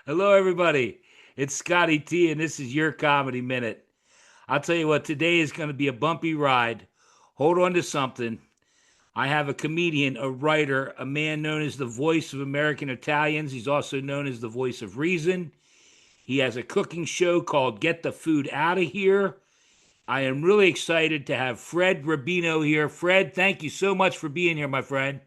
Hello, everybody. It's Scotty T, and this is your Comedy Minute. I'll tell you what, today is going to be a bumpy ride. Hold on to something. I have a comedian, a writer, a man known as the voice of American Italians. He's also known as the voice of reason. He has a cooking show called Get the Food Out of Here. I am really excited to have Fred Rubino here. Fred, thank you so much for being here, my friend.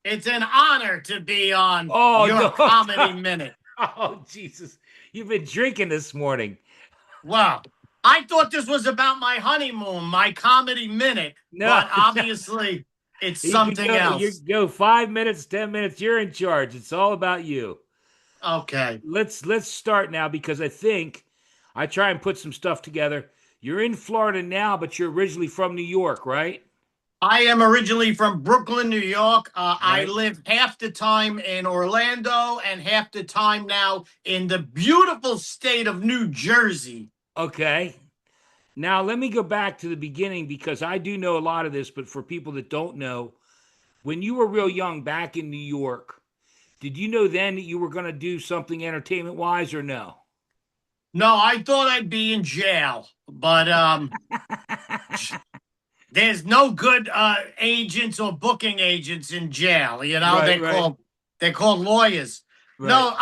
It's an honor to be on Oh, your no. comedy minute. Oh, Jesus. You've been drinking this morning. Well, I thought this was about my honeymoon, my comedy minute, No, but no. obviously it's You can something go. You else. can go 5 minutes, 10 minutes. You're in charge. It's all about you. Okay. Let's start now because I think I try and put some stuff together. You're in Florida now, but you're originally from New York, right? I am originally from Brooklyn, New York. I Right. live half the time in Orlando and half the time now in the beautiful state of New Jersey. Okay. Now let me go back to the beginning because I do know a lot of this, but for people that don't know, when you were real young back in New York, did you know then that you were going to do something entertainment wise or no? No, I thought I'd be in jail, but there's no good agents or booking agents in jail. Right, They're right, called lawyers. right. No,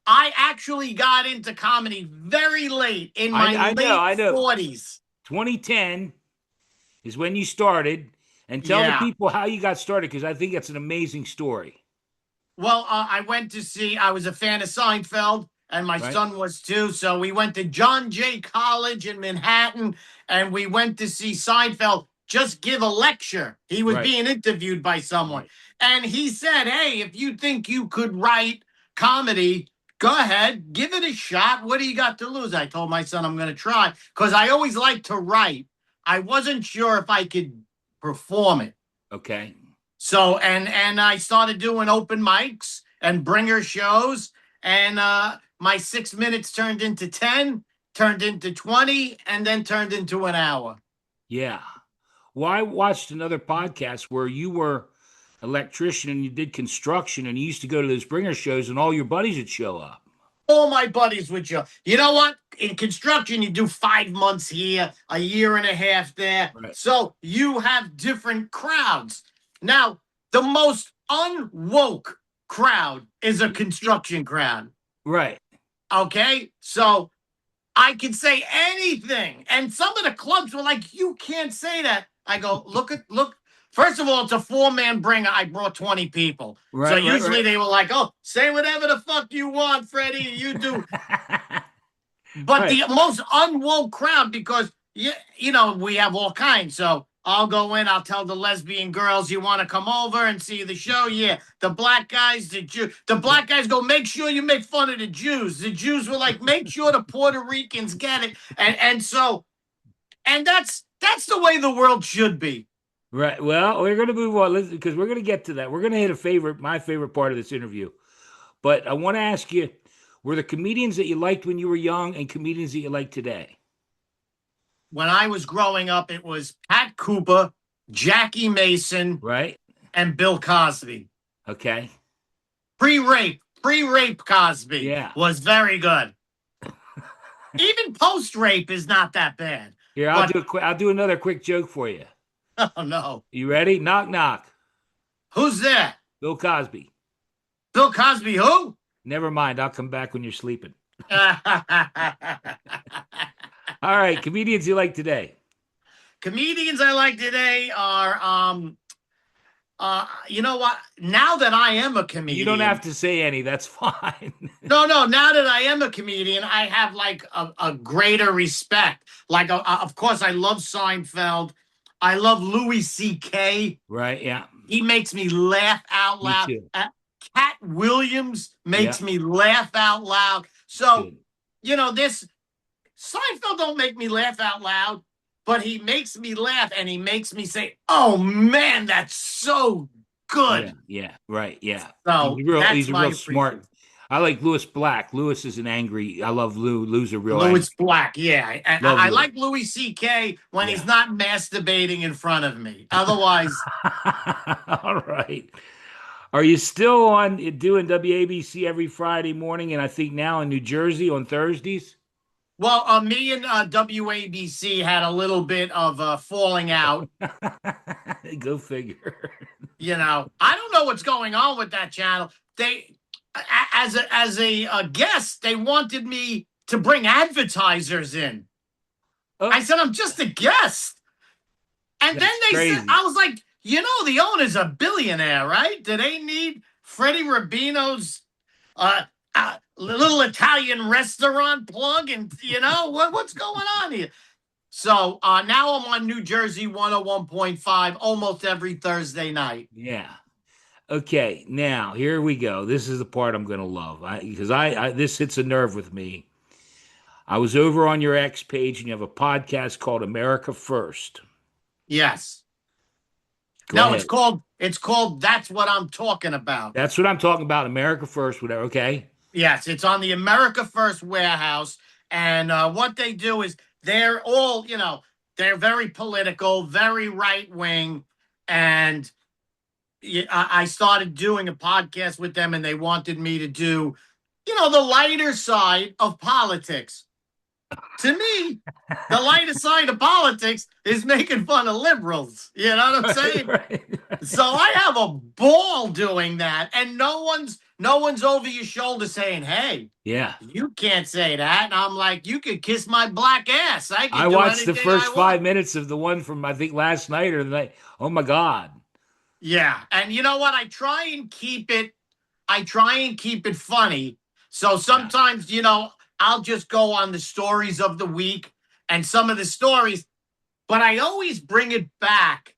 I actually got into comedy very late in my I know, late I know. 40s. 2010 is when you started, and tell the Yeah. people how you got started because I think it's an amazing story. Well, I went to see. I was a fan of Seinfeld, and my Right, son was too. So we went to John Jay College in Manhattan, and we went to see Seinfeld just give a lecture. He was right, being interviewed by someone, right. and he said, "Hey, if you think you could write comedy, go ahead, give it a shot. What do you got to lose?" I told my son I'm going to try because I always like to write. I wasn't sure if I could perform it. Okay. So and I started doing open mics and bringer shows, and my 6 minutes turned into 10, turned into 20, and then turned into an hour. Yeah. Well, I watched another podcast where you were electrician and you did construction and you used to go to those bringer shows and all your buddies would show up. All my buddies would show. You know what? In construction, you do 5 months here, a year and a half there. Right. So you have different crowds. Now, the most unwoke crowd is a construction crowd. Right. Okay. So I can say anything. And some of the clubs were like, you can't say that. I go, look. First of all, it's a four-man bringer. I brought 20 people. So Right, right, usually right. they were like, oh, say whatever the fuck you want, Freddie. You do. But Right. the most unwoke crowd, because we have all kinds. So I'll go in, I'll tell the lesbian girls, you want to come over and see the show? Yeah. The black guys, the black guys go, make sure you make fun of the Jews. The Jews were like, make sure the Puerto Ricans get it. And that's the way the world should be. Right. Well, we're going to move on because we're going to get to that. We're going to hit my favorite part of this interview. But I want to ask you, were the comedians that you liked when you were young and comedians that you like today? When I was growing up, it was Pat Cooper, Jackie Mason, Right? and Bill Cosby. Okay. Pre-rape Cosby Yeah. was very good. Even post-rape is not that bad. Here, But I'll do another quick joke for you. oh no, You ready? Knock knock. who's there? Bill Cosby. Bill Cosby? Who? Never mind. I'll come back when you're sleeping. All right, comedians you like today. Comedians I like today are you know what? Now that I am a You don't have comedian, to say any. That's fine. no. Now that I am a comedian, I have like a greater respect. Like, of course, I love Seinfeld. I love Louis C.K. Right? Yeah. He makes me laugh out Me loud. too. Cat Williams Yeah. makes me laugh out loud. So, Good. this Seinfeld don't make me laugh out loud, but he makes me laugh and he makes me say, "Oh man, that's so Yeah. good." Yeah. Right. Yeah. So that's He's a my real smart. appreciation. I like Lewis Black. Lewis is an angry. I love Lou. Lou's a real Louis angry. Black, yeah. Love I Lou. like Louis C.K. when he's Yeah. not masturbating in front of me. Otherwise, All right. Are you still on doing WABC every Friday morning? And I think now in New Jersey on Thursdays. Well, me and WABC had a little bit of falling out. Go figure. I don't know what's going on with that channel. They, as a guest, they wanted me to bring advertisers in. Oh, I said I'm just a guest, and then that's they said crazy. I was like, the owner's a billionaire, right? Do they need Freddie Rubino's uh, little Italian restaurant plug? And what's going on here? So now I'm on New Jersey 101.5 almost every Thursday night. Yeah. Okay. Now here we go. This is the part I'm going to love because I this hits a nerve with me. I was over on your X page and you have a podcast called America First. Yes. Go No, it's ahead. called it's called That's What I'm Talking About. That's what I'm talking about. America First, whatever. Okay. Yes, it's on the America First warehouse. And what they do is they're all, they're very political, very right wing. And I started doing a podcast with them, and they wanted me to do, the lighter side of politics. To me, the lighter side of politics is making fun of liberals. You know what I'm Right, saying? right, So right. I have a ball doing that, and no one's over your shoulder saying, "Hey, Yeah. you can't say that." And I'm like, "You could kiss my black ass. I I can do watched the anything I first want." 5 minutes of the one from I think last night or the night. Oh my God. Yeah, and you know what? I try and keep it funny. So Yeah. sometimes, I'll just go on the stories of the week and some of the stories, but I always bring it back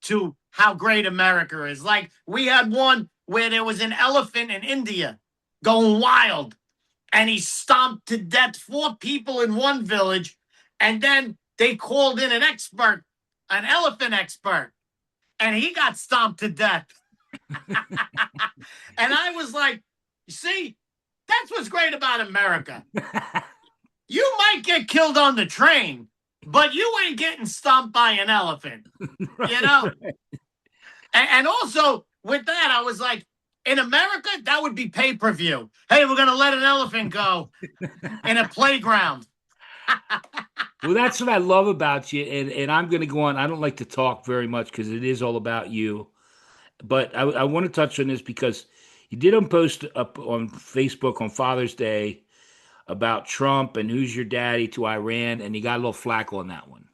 to how great America is. Like we had one where there was an elephant in India going wild, and he stomped to death 4 people in one village, and then they called in an elephant expert, and he got stomped to death. And I was like, you see, that's what's great about America. You might get killed on the train, but you ain't getting stomped by an elephant, you Right, know? right. And also with that, I was like, in America, that would be pay-per-view. Hey, we're going to let an elephant go in a playground. Well, that's what I love about you. And I'm going to go on. I don't like to talk very much because it is all about you. But I want to touch on this because you did a post up on Facebook on Father's Day about Trump and who's your daddy to Iran, and you got a little flack on that one.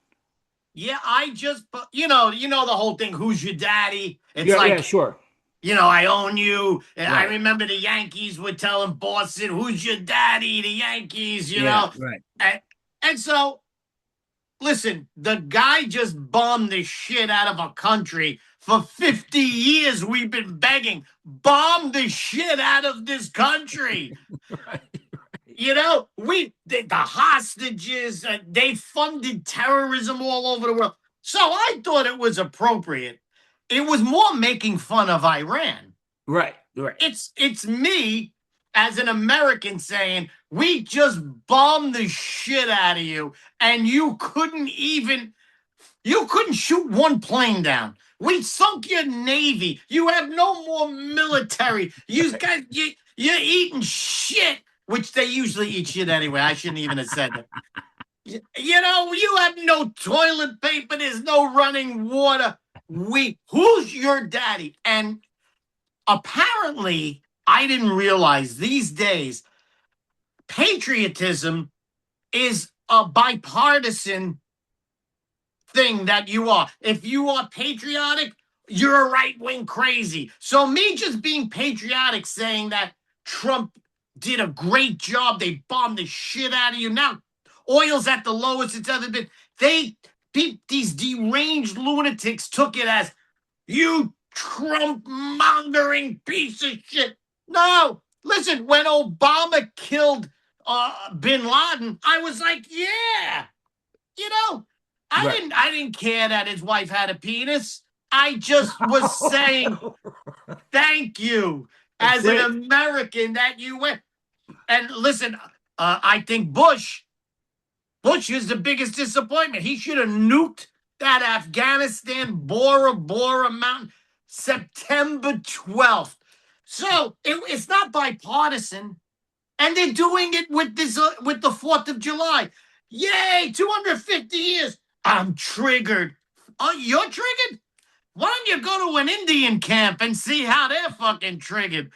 Yeah, I just, the whole thing, who's your daddy? It's Yeah, yeah, like, sure. I own you. I Right. remember the Yankees were telling Boston, who's your daddy? The Yankees, Yeah, right. And so, listen, the guy just bombed the shit out of a country. For 50 years, we've been begging, bomb the shit out of this country. Right. The hostages, they funded terrorism all over the world. So I thought it was appropriate. It was more making fun of Iran. Right. Right. It's me as an American saying, we just bombed the shit out of you, and you couldn't shoot one plane down. We sunk your navy. You have no more military. You're eating shit, which they usually eat shit anyway. I shouldn't even have said that. You have no toilet paper. There's no running water. Who's your daddy? And apparently, I didn't realize these days patriotism is a bipartisan thing that you are. If you are patriotic, you're a right wing crazy. So, me just being patriotic, saying that Trump did a great job, they bombed the shit out of you. Now, oil's at the lowest it's ever been. These deranged lunatics took it as, you Trump mongering piece of shit. No, listen, when Obama killed bin Laden, I was like, yeah, you know, Right. I didn't care that his wife had a penis. I just was saying thank you That's as an it. American that you went. And listen, I think Bush is the biggest disappointment. He should have nuked that Afghanistan Bora Bora mountain September 12th. So it's not bipartisan, and they're doing it with this with the 4th of July. Yay, 250 years. I'm triggered. Oh, you're triggered? Why don't you go to an Indian camp and see how they're fucking triggered?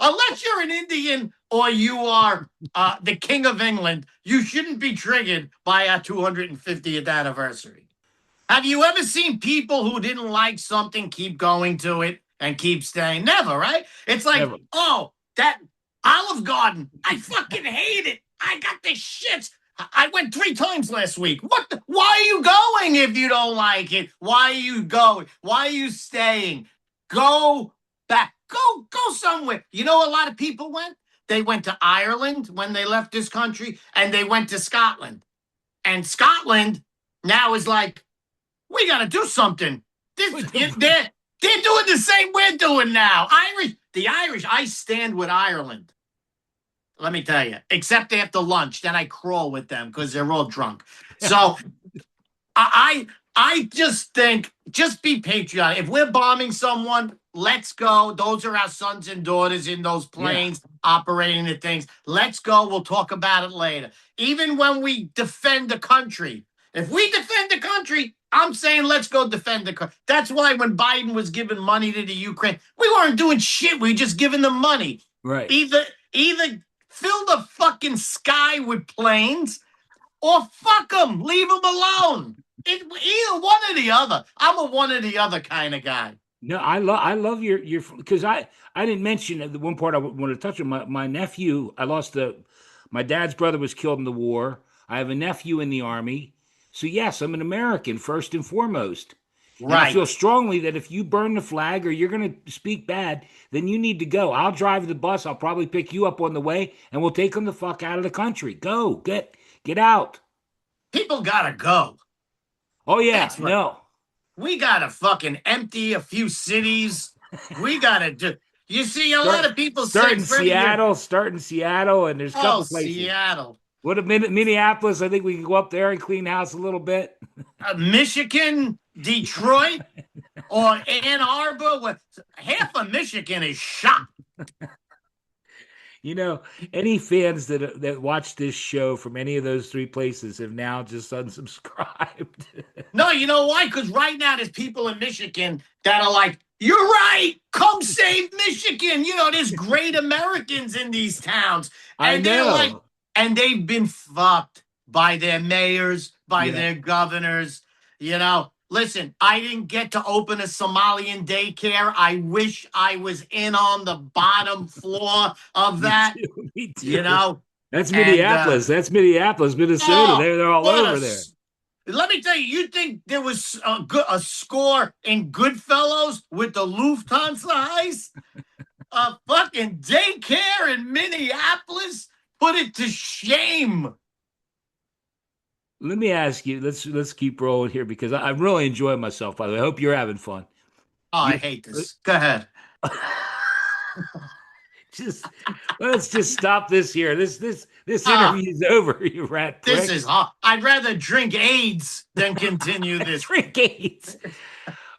Unless you're an Indian or you are the King of England, you shouldn't be triggered by our 250th anniversary. Have you ever seen people who didn't like something keep going to it and keep staying? Never, right? It's like, Never. oh, that Olive Garden, I fucking hate it. I got the shits. I went 3 times last week. What? Why are you going if you don't like it? Why are you going? Why are you staying? Go back. Go somewhere. You know, a lot of people went. They went to Ireland when they left this country, and they went to Scotland. And Scotland now is like, we got to do something. They're doing the same we're doing now. The Irish. I stand with Ireland. Let me tell you. Except after lunch, then I crawl with them because they're all drunk. So I just think, just be patriotic. If we're bombing someone, let's go. Those are our sons and daughters in those planes operating the things. Let's go. We'll talk about it later. Even when we defend the country, if we defend the country, I'm saying let's go defend the country. That's why when Biden was giving money to the Ukraine, we weren't doing shit. We were just giving them money. Right. Either fill the fucking sky with planes or fuck them. Leave them alone. Either one or the other. I'm a one or the other kind of guy. No, I love your because I didn't mention the one part I want to touch on. My nephew, my dad's brother was killed in the war. I have a nephew in the army. So yes, I'm an American first and foremost. And I feel Right. strongly that if you burn the flag or you're going to speak bad, then you need to go. I'll drive the bus. I'll probably pick you up on the way, and we'll take them the fuck out of the country. Go, get out. People gotta go. Oh yeah, That's what no. we gotta fucking empty a few cities. We gotta do. You see, a lot Start of people start say, in Freddie, you're Seattle. Start in Seattle, and there's a couple places. Seattle, What a Minneapolis. I think we can go up there and clean house a little bit. Michigan, Detroit, or Ann Arbor. With half of Michigan is shot. You know, any fans that watch this show from any of those three places have now just unsubscribed. No, you know why? Because right now there's people in Michigan that are like, you're right. Come save Michigan. You know, there's great Americans in these towns. I And they're like, know. and they've been fucked by their mayors, by Yeah. their governors. You know, listen, I didn't get to open a Somalian daycare. I wish I was in on the bottom floor of Me that, too. Me you too. know, That's and Minneapolis. That's Minneapolis, Minnesota. oh, They're all what over there. let me tell you, you think there was a score in Goodfellas with the Lufthansa heist? A fucking daycare in Minneapolis? Put it to shame. Let me ask you. Let's keep rolling here because I'm really enjoying myself. By the way, I hope you're having fun. Oh, I You hate this. Go ahead. just let's just stop this here. This Ah, interview is over. You rat this prick. is hot. I'd rather drink AIDS than continue this. Drink Gates.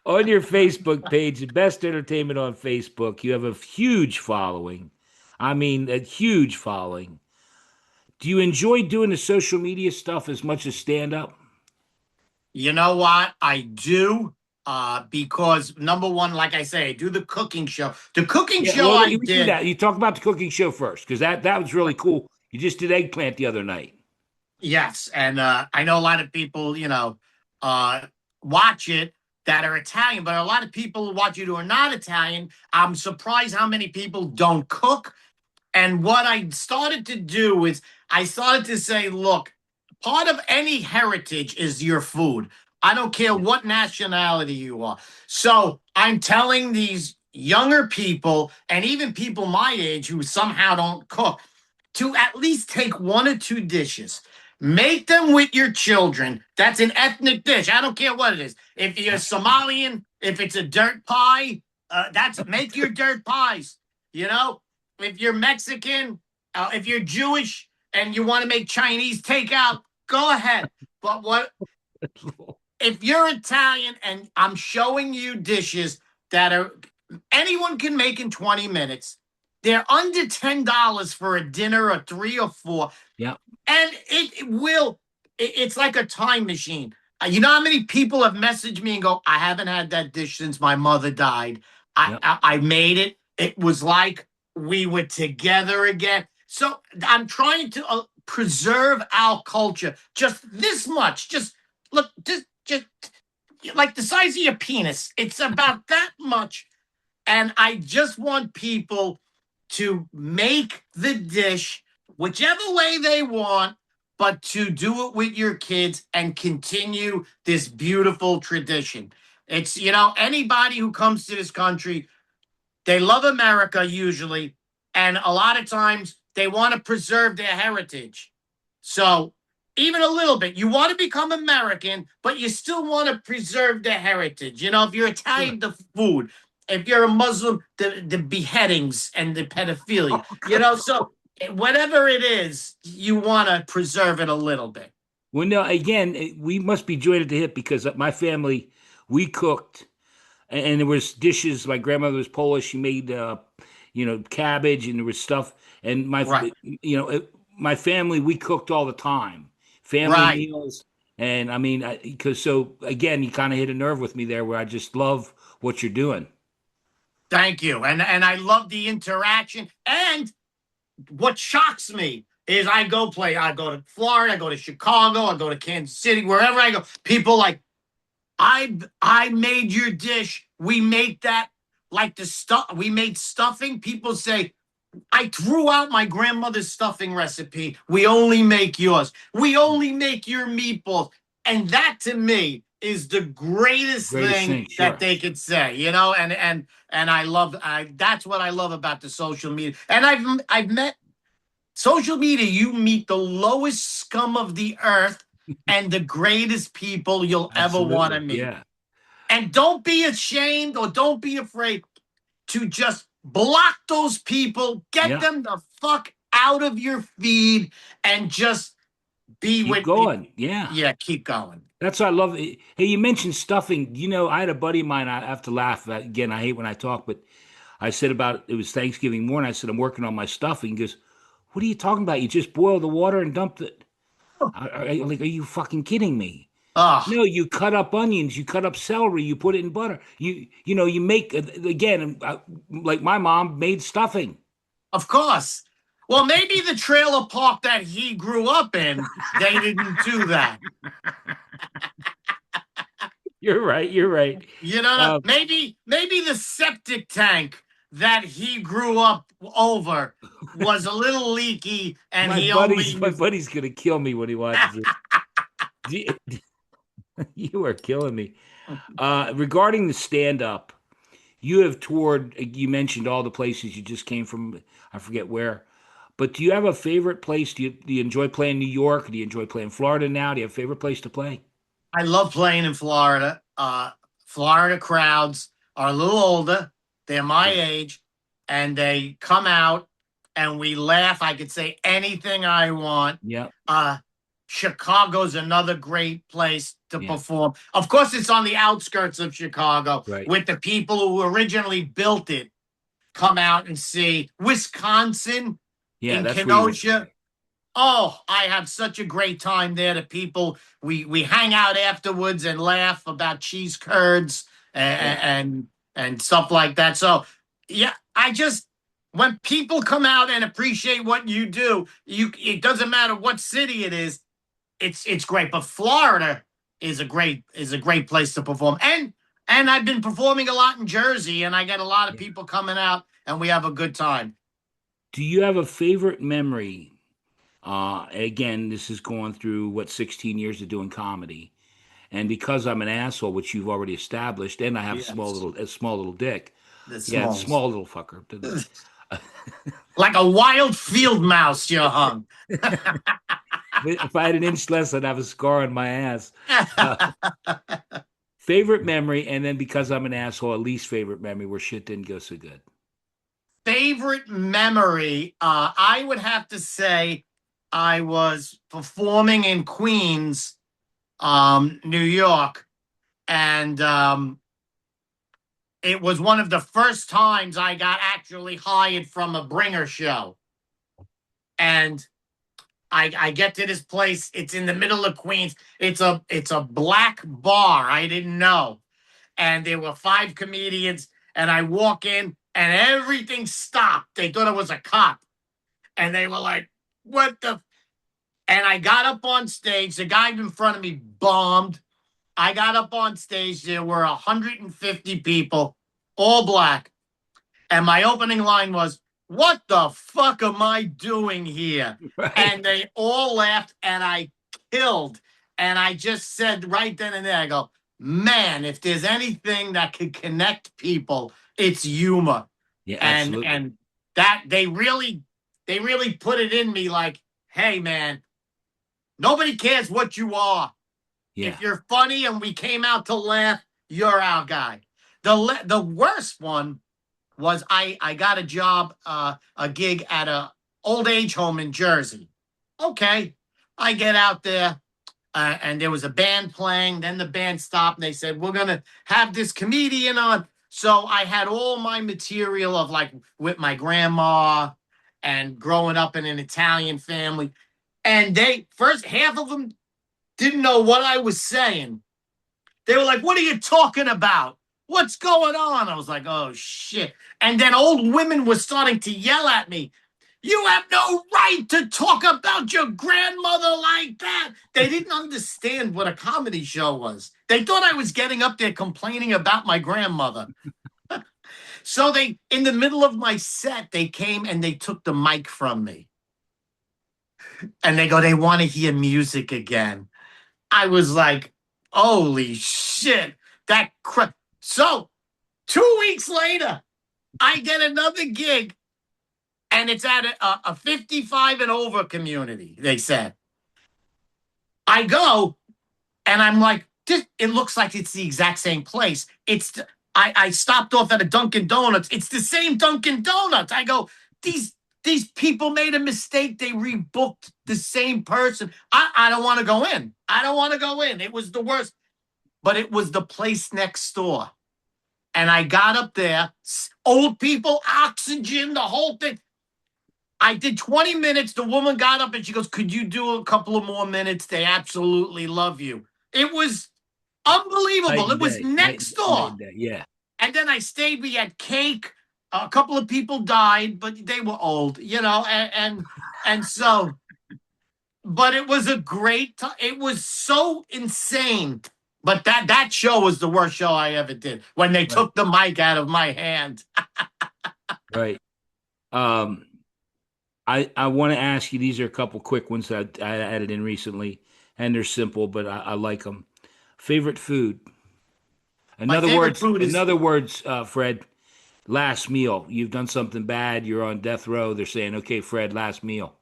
On your Facebook page, the best entertainment on Facebook, you have a huge following. I mean, a huge following. Do you enjoy doing the social media stuff as much as stand up? You know what? I do. Because number one, like I say, I do the cooking show. The cooking Yeah, show well, I we do did. that. You talk about the cooking show first because that was really cool. You just did eggplant the other night. Yes, and I know a lot of people, uh, watch it that are Italian, but a lot of people who watch it who are not Italian. I'm surprised how many people don't cook. And what I started to do is I started to say, look, part of any heritage is your food. I don't care Yeah. what nationality you are. So I'm telling these younger people and even people my age who somehow don't cook to at least take one or two dishes. Make them with your children. That's an ethnic dish. I don't care what it is. If you're Somalian, if it's a dirt pie, that's make your dirt pies. You know, if you're Mexican, if you're Jewish and you want to make Chinese takeout, go ahead. But what if you're Italian and I'm showing you dishes that are anyone can make in 20 minutes. They're under $10 for a dinner or three or four. Yeah. And it's like a time machine. You know how many people have messaged me and go, I haven't had that dish since my mother died. Yeah. I made it. It was like we were together again. So I'm trying to preserve our culture just this much. Just look, just like the size of your penis. It's about that much. And I just want people to make the dish whichever way they want, but to do it with your kids and continue this beautiful tradition. It's, anybody who comes to this country, they love America usually, and a lot of times they want to preserve their heritage. So, even a little bit, you want to become American, but you still want to preserve the heritage. If you're Sure. Italian, the food. If you're a Muslim, the beheadings and the pedophilia. Oh, God. So whatever it is, you want to preserve it a little bit. Well, no, again, we must be joined at the hip because my family, we cooked, and there was dishes. My grandmother was Polish. She made, cabbage, and there was stuff. And Right. my family, we cooked all the time, family Right. meals. And I mean, because so again, you kind of hit a nerve with me there, where I just love what you're doing. Thank you. And I love the interaction. And what shocks me is I go to Florida, I go to Chicago, I go to Kansas City, wherever I go. People like, I made your dish. We make that like the stuff we made stuffing. People say, I threw out my grandmother's stuffing recipe. We only make yours. We only make your meatballs. And that to me is the greatest Greatest thing thing, that sure. they could say, and that's what I love about the social media. And I've met social media, you meet the lowest scum of the earth and the greatest people you'll ever want to Absolutely, meet. yeah, And don't be ashamed or don't be afraid to just block those people, get yeah. them the fuck out of your feed, and just be Keep with, going, yeah. yeah, keep going. That's what I love. Hey, you mentioned stuffing. I had a buddy of mine. I have to laugh again. I hate when I talk, but I said about it was Thanksgiving morning. I said I'm working on my stuffing. He goes, "What are you talking about? You just boil the water and dumped it." Like, are you fucking kidding me? Oh, No, you cut up onions, you cut up celery, you put it in butter. You make again like my mom made stuffing. of course. Well, maybe the trailer park that he grew up in, they didn't do that. You're right. You're right. Uh, Maybe the septic tank that he grew up over was a little leaky, and my he only buddy's my used. buddy's gonna kill me when he watches this. You are killing me. Regarding the stand up, you have toured, you mentioned all the places you just came from, I forget where. But do you have a favorite place? Do you enjoy playing New York? Do you enjoy playing Florida now? Do you have a favorite place to play? I love playing in Florida. Florida crowds are a little older. They're my Right. age, and they come out and we laugh. I could say anything I want. Yeah. Uh, Chicago's another great place to Yeah. perform. Of course, it's on the outskirts of Chicago Right. with the people who originally built it come out and see. Wisconsin Yeah, in that's where you want to Kenosha. play. Oh, I have such a great time there. The people we hang out afterwards and laugh about cheese curds Yeah. and stuff like that. So yeah, I just when people come out and appreciate what you do, it doesn't matter what city it is, it's great. But Florida is a great place to perform. And I've been performing a lot in Jersey, and I get a lot of Yeah. people coming out, and we have a good time. Do you have a favorite memory? Again, this is going through what 16 years of doing comedy. And because I'm an asshole, which you've already established, and I have Yes, a small little dick. the Yeah, smalls. small little fucker. Like a wild field mouse, you hung. If I had an inch less, I'd have a scar on my ass. Uh, favorite memory, and then because I'm an asshole, least favorite memory where shit didn't go so good. Favorite memory, I would have to say I was performing in Queens, New York, and It was one of the first times I got actually hired from a bringer show. And I get to this place. It's in the middle of Queens. It's a black bar. I didn't know. And there were five comedians. And I walk in and everything stopped. They thought it was a cop. And they were like, what the? And I got up on stage. The guy in front of me bombed. I got up on stage. There were 150 people, all black. And my opening line was, what the fuck am I doing here? Right. And they all laughed and I killed. And I just said right then and there, I go, man, if there's anything that could connect people, it's humor. Yeah, And absolutely. and that they really put it in me like, hey man, nobody cares what you are. Yeah. If you're funny and we came out to laugh, you're our guy. The worst one was I got a job, a gig at a old age home in Jersey. Okay, I get out there, and there was a band playing. Then the band stopped, and they said we're gonna have this comedian on. So I had all my material of like with my grandma and growing up in an Italian family, and they first half of them didn't know what I was saying. They were like, what are you talking about? What's going on? I was like, oh shit. And then old women were starting to yell at me. You have no right to talk about your grandmother like that. They didn't understand what a comedy show was. They thought I was getting up there complaining about my grandmother. So in the middle of my set, they came and they took the mic from me. And they go, they want to hear music again. I was like, holy shit. So 2 weeks later, I get another gig and it's at a 55 and over community, they said. I go and I'm like, it looks like it's the exact same place. I stopped off at a Dunkin' Donuts. It's the same Dunkin' Donuts. I go, these people made a mistake. They rebooked the same person. I don't want to go in. I don't want to go in. It was the worst. But it was the place next door. And I got up there, old people, oxygen, the whole thing. I did 20 minutes. The woman got up and she goes, could you do a couple of more minutes? They absolutely love you. It was Night unbelievable. It and was day. next Night door. and day. Yeah. And then I stayed. We had cake. A couple of people died, but they were old, and so. But it was a great time. It was so insane. But that show was the worst show I ever did when they Right. took the mic out of my hand. Right. Um, I want to ask you. These are a couple quick ones that I added in recently, and they're simple, but I like them. Favorite food. In My other favorite words, food in is other words, Fred, last meal. You've done something bad. You're on death row. They're saying, "Okay, Fred, last meal."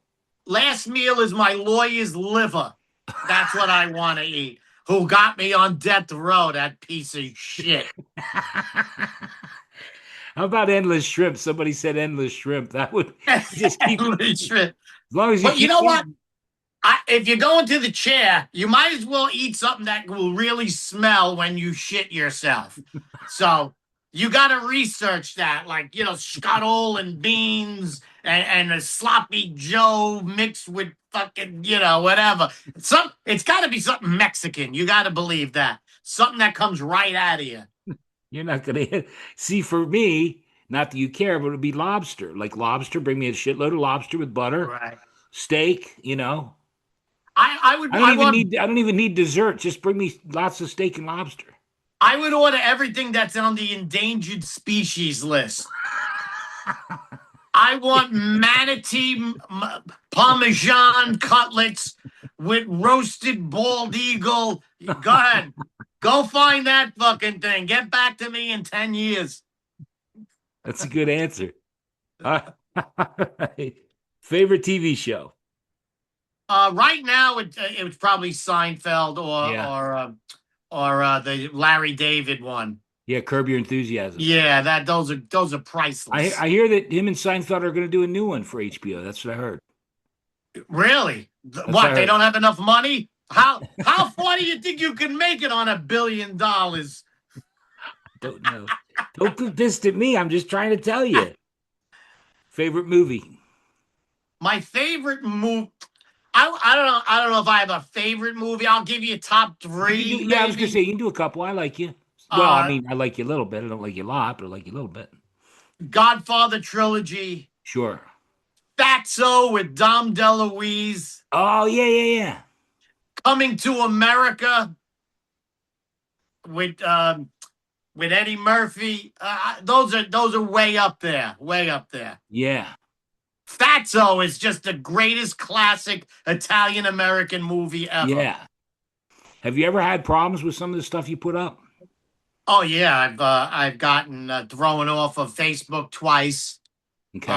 last meal is my lawyer's liver. That's what I want to eat. Who got me on death row? That piece of shit. How about endless shrimp? Somebody said endless shrimp. That would just keep eating. As long as you But you keep know what? eating. If you're going to the chair, you might as well eat something that will really smell when you shit yourself. So you got to research that, like, scuttle and beans and a sloppy Joe mixed with fucking, whatever. It's got to be something Mexican. You got to believe that. Something that comes right out of you. You're not gonna see for me. Not that you care, but it'd be lobster. Like lobster, bring me a shitload of lobster with butter, Right. steak. I want I don't even need dessert. Just bring me lots of steak and lobster. I would order everything that's on the endangered species list. I want manatee parmesan cutlets with roasted bald eagle. Go ahead. Go find that fucking thing. Get back to me in 10 years. That's a good answer. All right. Favorite TV show? Right now, it was probably Seinfeld Yeah. or the Larry David one. Yeah, Curb Your Enthusiasm. Yeah, those are priceless. I hear that him and Seinfeld are going to do a new one for HBO. That's what I heard. Really? That's what What? I They heard. don't have enough money? How far do you think you can make it on $1 billion? Don't know. Don't put this to me. I'm just trying to tell you. Favorite movie? My favorite movie. I don't know. I don't know if I have a favorite movie. I'll give you top You can do. three, Yeah, I was gonna say maybe. you can do a couple. I like you. Well, I Uh, mean, I like you a little bit. I don't like you a lot, but I like you a little bit. Godfather trilogy. Sure. Fatso with Dom DeLuise. Oh yeah, yeah, yeah. Coming to America with Eddie Murphy. Those are way up there. Way up there. Yeah, Fatso is just the greatest classic Italian American movie ever. yeah. Have you ever had problems with some of the stuff you put up? Oh yeah, I've gotten thrown off of Facebook twice. Okay.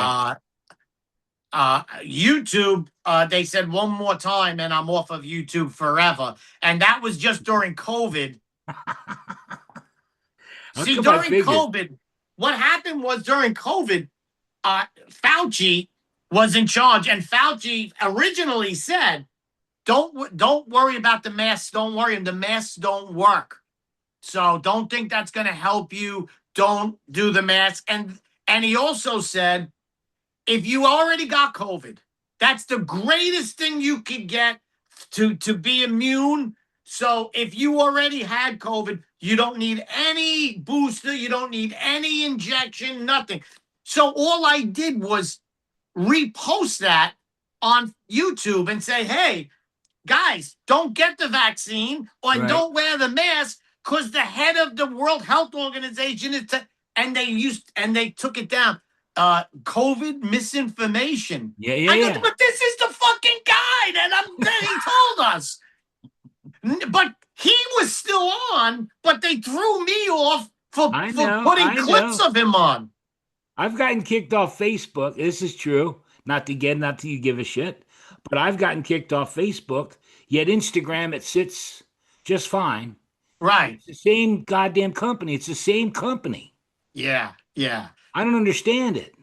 Uh, YouTube, they said one more time, and I'm off of YouTube forever. And that was just during COVID. How See, come I during figured? COVID, what happened was during COVID, Fauci was in charge, and Fauci originally said, "Don't worry about the masks. Don't worry, the masks don't work. So don't think that's going to help you. Don't do the mask." And he also said, if you already got COVID, that's the greatest thing you could get to be immune. So if you already had COVID, you don't need any booster, you don't need any injection, nothing. So all I did was repost that on YouTube and say, hey, guys, don't get the vaccine or Right. don't wear the mask because the head of the World Health Organization and they took it down. COVID misinformation. Yeah, yeah, I go, yeah. but this is the fucking guy that he told us. But he was still on, but they threw me off I for know. putting I clips know. of him on. I've gotten kicked off Facebook. This is true. Not to you give a shit, but I've gotten kicked off Facebook. Yet Instagram, it sits just fine. Right. It's the same goddamn company. It's the same company. Yeah. Yeah. I don't understand it.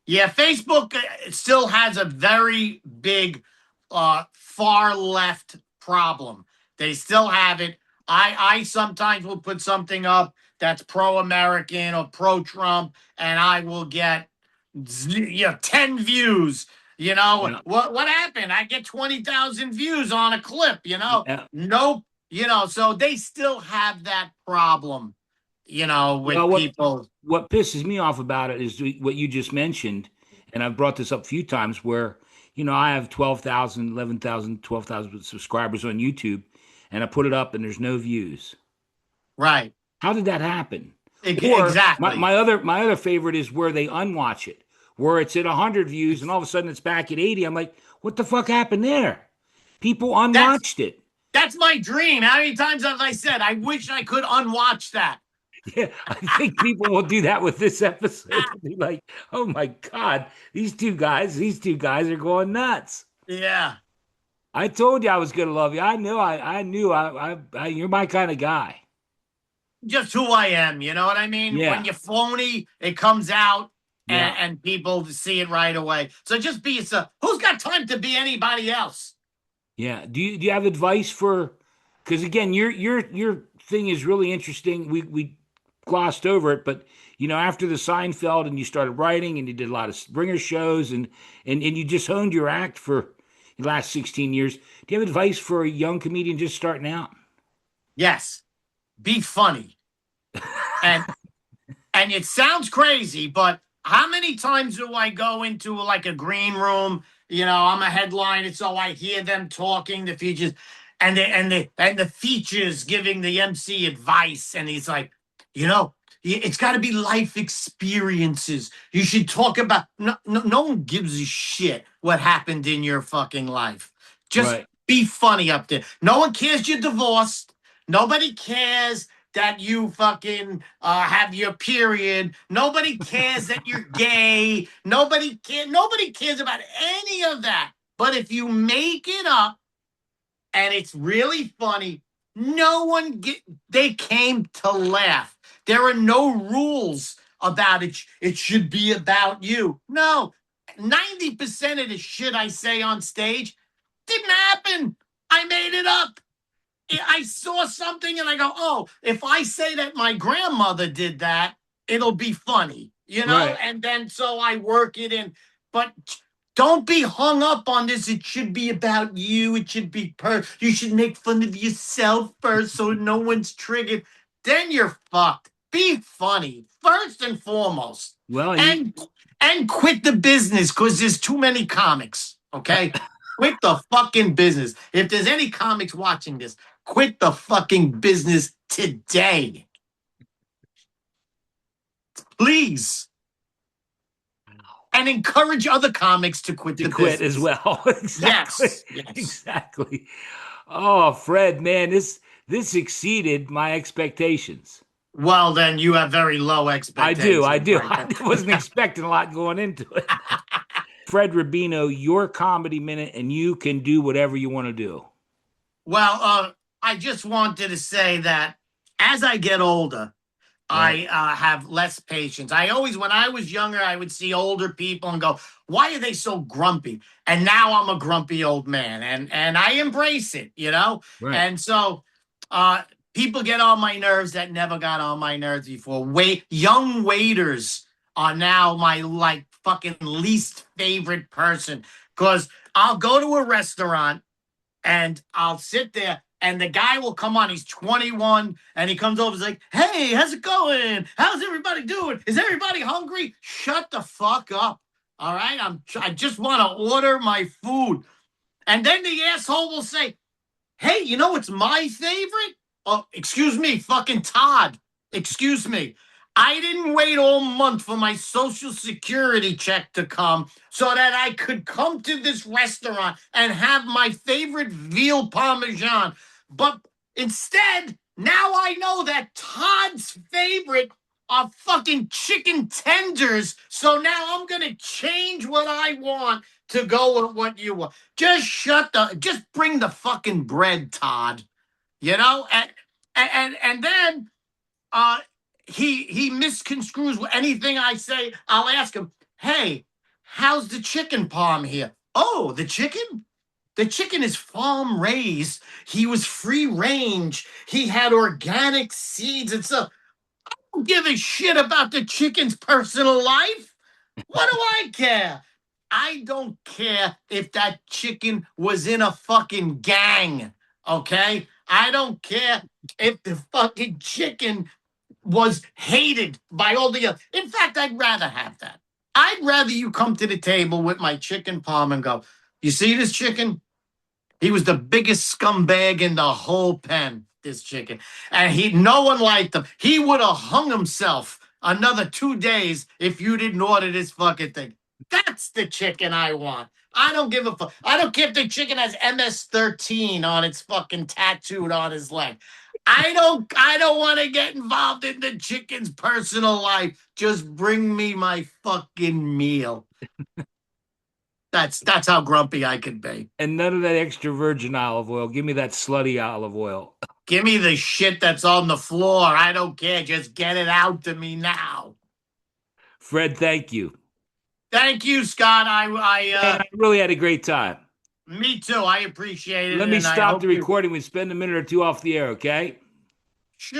Yeah, Facebook still has a very big far left problem. They still have it. I sometimes will put something up that's pro American or pro Trump, and I will get 10 views. Yeah. What happened? I get 20,000 views on a clip. Yeah. Nope. So they still have that problem. Well, With people. what pisses me off about it is what you just mentioned, and I've brought this up a few times where, I have 12,000, 11,000, 12,000 subscribers on YouTube, and I put it up and there's no views. Right. How did that happen? Or Exactly. my other favorite is where they unwatch it, where it's at 100 views and all of a sudden it's back at 80. I'm like, what the fuck happened there? People That's unwatched it. that's my dream. How many times have I said I wish I could unwatch that? Yeah, I think people will do that with this episode. They'll be like, "Oh my God, these two guys are going nuts." Yeah. I told you I was gonna love you. I knew, you're my kind of guy. Just who I am, you know what I mean? When Yeah, you're phony, it comes out yeah, and people see it right away. So just be yourself. Who's got time to be anybody else? yeah. Do you have advice for? Because again, your thing is really interesting. We glossed over it, but after the Seinfeld and you started writing and you did a lot of Springer shows and you just honed your act for the last 16 years. Do you have advice for a young comedian just starting out? Yes. Be funny. And and it sounds crazy, but how many times do I go into like a green room? I'm a headliner, so I hear them talking, the features, and the features giving the MC advice, and he's like, it's got to be life experiences. You should talk about. No, no, no one gives a shit what happened in your fucking life. Just Right. be funny up there. No one cares you're divorced. Nobody cares that you fucking have your period. Nobody cares that you're gay. Nobody cares about any of that. But if you make it up and it's really funny, no one they came to laugh. There are no rules about it. It should be about you. No. 90% of the shit I say on stage didn't happen. I made it up. I saw something and I go, oh, if I say that my grandmother did that, it'll be funny, you know? Right. And then so I work it in. But don't be hung up on this. It should be about you. It should be you should make fun of yourself first so no one's triggered. Then you're fucked. Be funny first and foremost. Well, and you, And and quit the business because there's too many comics. Okay? Quit the fucking business. If there's any comics watching this, quit the fucking business today. Please. And encourage other comics to quit to the quit as business. well. Exactly. Yes. Yes. Exactly. Oh, Fred, man, this exceeded my expectations. Well, then you have very low I do. I expectations, do. right I there. wasn't expecting a lot going into it. Fred Rubino, your comedy minute, and you can do whatever you want to do. Well, I just wanted to say that as I get older, Right. I have less patience. I always, when I was younger, I would see older people and go, "Why are they so grumpy?" And now I'm a grumpy old man, and I embrace it, you know. Right. And so, uh, people get on my nerves that never got on my nerves before. Young waiters are now my like fucking least favorite person because I'll go to a restaurant and I'll sit there and the guy will come on. He's 21 and he comes over. He's like, "Hey, how's it going? How's everybody doing? Is everybody hungry?" Shut the fuck up. All right. I just want to order my food. And then the asshole will say, "Hey, you know what's my favorite?" Oh, excuse me, fucking Todd. Excuse me. I didn't wait all month for my social security check to come so that I could come to this restaurant and have my favorite veal parmesan. But instead, now I know that Todd's favorite are fucking chicken tenders. So now I'm going to change what I want to go with what you want. Just bring the fucking bread, Todd. You know, and then uh he misconstrues anything I say. I'll ask him, "Hey, how's the chicken palm here?" "Oh, the chicken? The chicken is farm raised. He was free range. He had organic seeds and stuff." I don't give a shit about the chicken's personal life. What do I care? I don't care if that chicken was in a fucking gang. Okay? I don't care if the fucking chicken was hated by all the other. In fact, I'd rather have that. I'd rather you come to the table with my chicken palm and go, "You see this chicken? He was the biggest scumbag in the whole pen, this chicken. And no one liked him. He would have hung himself another 2 days if you didn't order this fucking thing." That's the chicken I want. I don't give a fuck. I don't care if the chicken has MS-13 on its fucking tattooed on his leg. I don't want to get involved in the chicken's personal life. Just bring me my fucking meal. That's how grumpy I can be. And none of that extra virgin olive oil. Give me that slutty olive oil. Give me the shit that's on the floor. I don't care. Just get it out to me now. Fred, thank you. Thank you, Scott. Man, I really had a great time. Me too. I appreciate it, Let me and I stop hope the you. recording. We spend a minute or two off the air, okay? Sure.